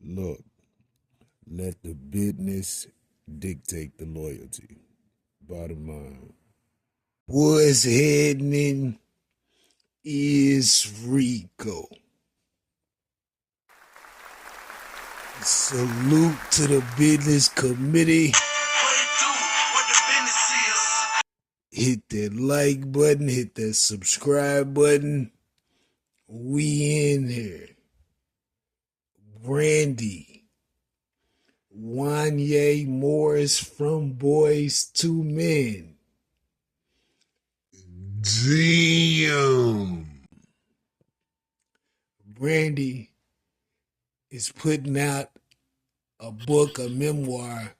Look, let the business dictate the loyalty. Bottom line. What's happening is Rico. Salute to the business committee. Hit that like button, hit that subscribe button. We in here. Brandy. WANYA Morris from BOYZ II Men. Damn. Brandy is putting out a book, a memoir,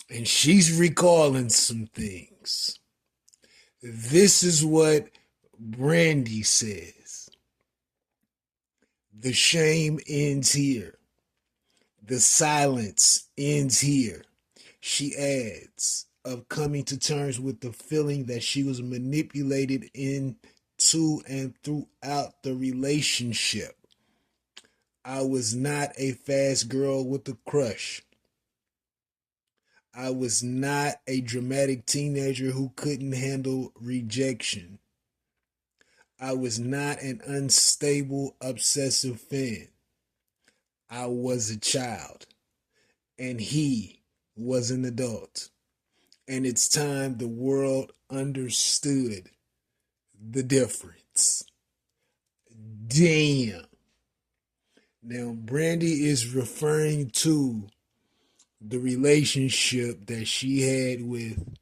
and she's recalling some things. This is what Brandy says. The shame ends here. The silence ends here. She adds, of coming to terms with the feeling that she was manipulated into and throughout the relationship. I was not a fast girl with a crush. I was not a dramatic teenager who couldn't handle rejection. I was not an unstable, obsessive fan. I was a child, and he was an adult. And it's time the world understood the difference. Damn. Now, Brandy is referring to the relationship that she had with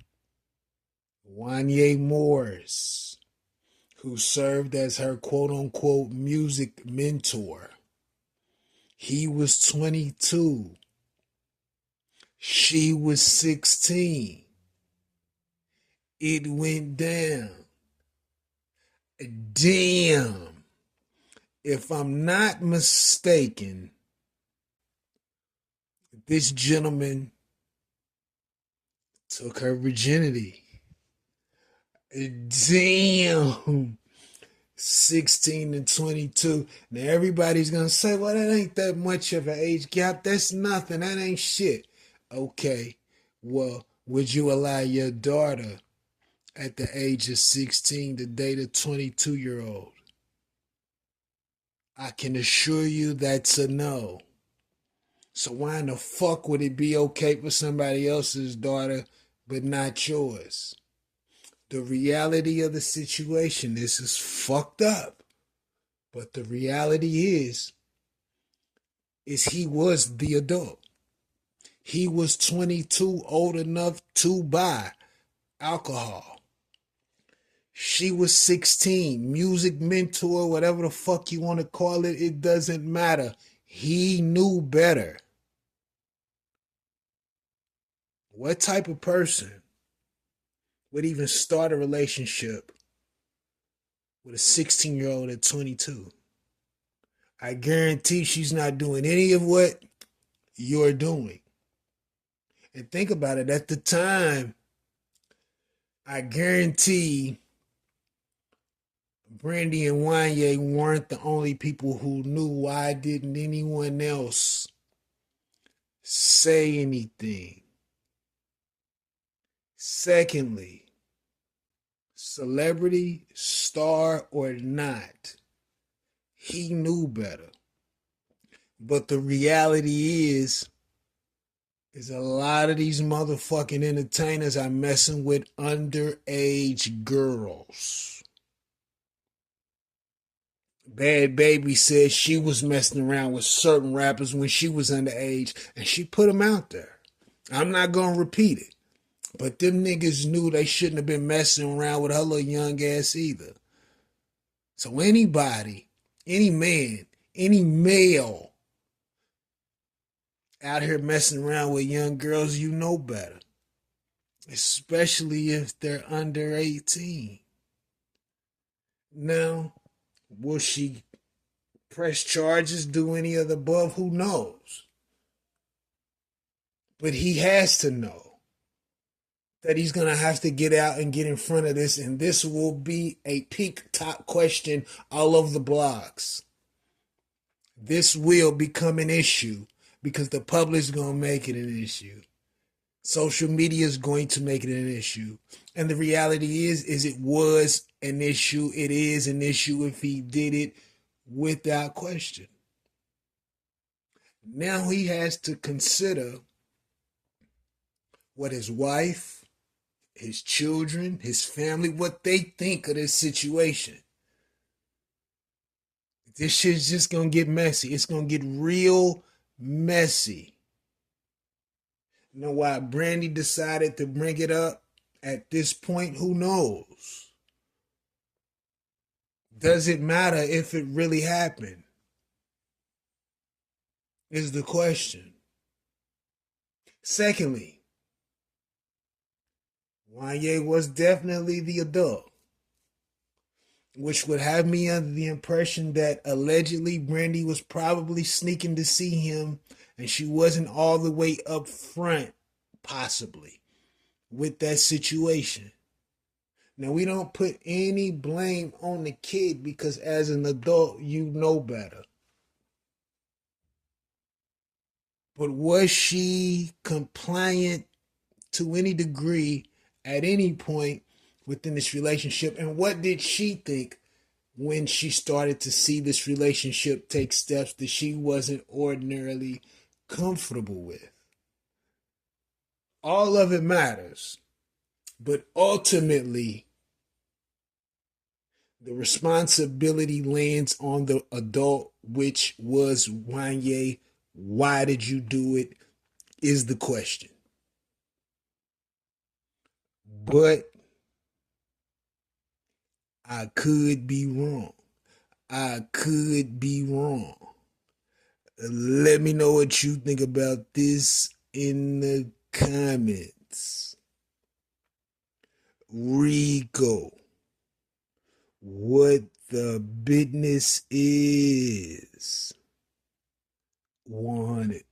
WANYA Morris, who served as her quote-unquote music mentor. He was 22. She was 16. It went down. Damn. If I'm not mistaken, this gentleman took her virginity. Damn. 16 and 22. Now everybody's going to say, well, that ain't that much of an age gap. That's nothing. That ain't shit. Okay. Well, would you allow your daughter at the age of 16 to date a 22-year-old? I can assure you that's a no. So why in the fuck would it be okay for somebody else's daughter but not yours? The reality of the situation, this is fucked up. But the reality is he was the adult. He was 22, old enough to buy alcohol. She was 16, music mentor, whatever the fuck you want to call it, it doesn't matter. He knew better. What type of person would even start a relationship with a 16-year-old at 22? I guarantee she's not doing any of what you're doing. And think about it, at the time, I guarantee Brandy and WANYA weren't the only people who knew. Why didn't anyone else say anything? Secondly, celebrity, star, or not, he knew better. But the reality is a lot of these motherfucking entertainers are messing with underage girls. Bad Baby said she was messing around with certain rappers when she was underage, and she put them out there. I'm not going to repeat it. But them niggas knew they shouldn't have been messing around with her little young ass either. So anybody, any man, any male out here messing around with young girls, you know better. Especially if they're under 18. Now, will she press charges, do any of the above? Who knows? But he has to know that he's going to have to get out and get in front of this, and this will be a peak top question all over the blogs. this will become an issue because the public's going to make it an issue. Social media is going to make it an issue. And the reality is it was an issue. It is an issue if he did it without question. Now he has to consider what his wife, his children, his family, what they think of this situation. This shit's just gonna get messy. It's gonna get real messy. You know why Brandy decided to bring it up at this point? Who knows? Does it matter if it really happened? Is the question. Secondly, WANYA was definitely the adult, which would have me under the impression that allegedly Brandy was probably sneaking to see him and she wasn't all the way up front, possibly, with that situation. Now, we don't put any blame on the kid because as an adult, you know better. But was she compliant to any degree at any point within this relationship? And what did she think when she started to see this relationship take steps that she wasn't ordinarily comfortable with? All of it matters. But ultimately, the responsibility lands on the adult, which was WANYA. Why did you do it? Is the question. But I could be wrong. I could be wrong. Let me know what you think about this in the comments. Rico, what the business is. Want it.